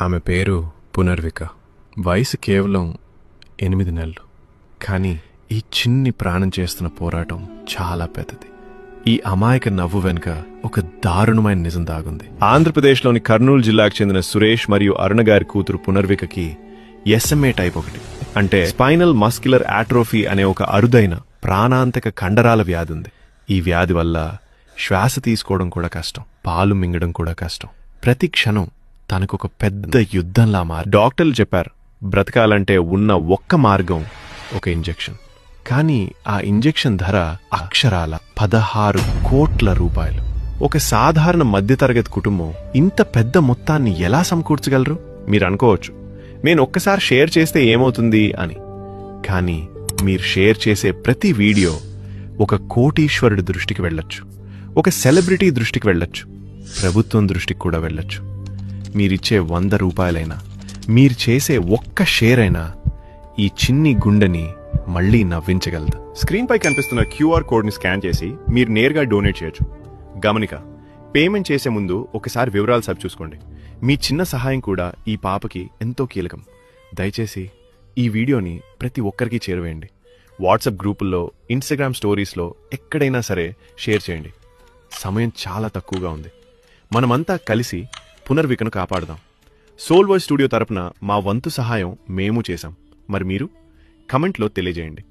ఆమె పేరు పునర్విక. వయసు కేవలం 8 నెలలు. కానీ ఈ చిన్ని ప్రాణం చేస్తున్న పోరాటం చాలా పెద్దది. ఈ అమాయక నవ్వు వెనుక ఒక దారుణమైన నిజం దాగుంది. ఆంధ్రప్రదేశ్లోని కర్నూలు జిల్లాకు చెందిన సురేష్ మరియు అరుణ గారి కూతురు పునర్వికకి SMA టైప్ 1 అంటే స్పైనల్ మస్క్యులర్ ఆట్రోఫీ అనే ఒక అరుదైన ప్రాణాంతక కండరాల వ్యాధి ఉంది. ఈ వ్యాధి వల్ల శ్వాస తీసుకోవడం కూడా కష్టం, పాలు మింగడం కూడా కష్టం. ప్రతి క్షణం తనకొక పెద్ద యుద్ధంలా డాక్టర్లు చెప్పారు, బ్రతకాలంటే ఉన్న ఒక్క మార్గం ఒక ఇంజెక్షన్. కానీ ఆ ఇంజెక్షన్ ధర అక్షరాల 16 కోట్ల రూపాయలు. ఒక సాధారణ మధ్యతరగతి కుటుంబం ఇంత పెద్ద మొత్తాన్ని ఎలా సమకూర్చగలరు? మీరు అనుకోవచ్చు, నేను ఒక్కసారి షేర్ చేస్తే ఏమవుతుంది అని. కానీ మీరు షేర్ చేసే ప్రతి వీడియో ఒక కోటీశ్వరుడి దృష్టికి వెళ్ళొచ్చు, ఒక సెలబ్రిటీ దృష్టికి వెళ్ళొచ్చు, ప్రభుత్వం దృష్టికి కూడా వెళ్ళొచ్చు. మీరిచ్చే 100 రూపాయలైనా, మీరు చేసే ఒక్క షేర్ అయినా ఈ చిన్ని గుండెని మళ్లీ నవ్వించగలదు. స్క్రీన్ పై కనిపిస్తున్న QR కోడ్ని స్కాన్ చేసి మీరు నేరుగా డొనేట్ చేయొచ్చు. గమనిక, పేమెంట్ చేసే ముందు ఒకసారి వివరాలు సరిచూసుకోండి. మీ చిన్న సహాయం కూడా ఈ పాపకి ఎంతో కీలకం. దయచేసి ఈ వీడియోని ప్రతి ఒక్కరికి చేరవేయండి. వాట్సాప్ గ్రూపుల్లో, ఇన్స్టాగ్రామ్ స్టోరీస్లో, ఎక్కడైనా సరే షేర్ చేయండి. సమయం చాలా తక్కువగా ఉంది. మనమంతా కలిసి పునర్వికను కాపాడదాం. సోల్ వాయిస్ స్టూడియో తరపున మా వంతు సహాయం మేము చేశాం. మరి మీరు కమెంట్లో తెలియజేయండి.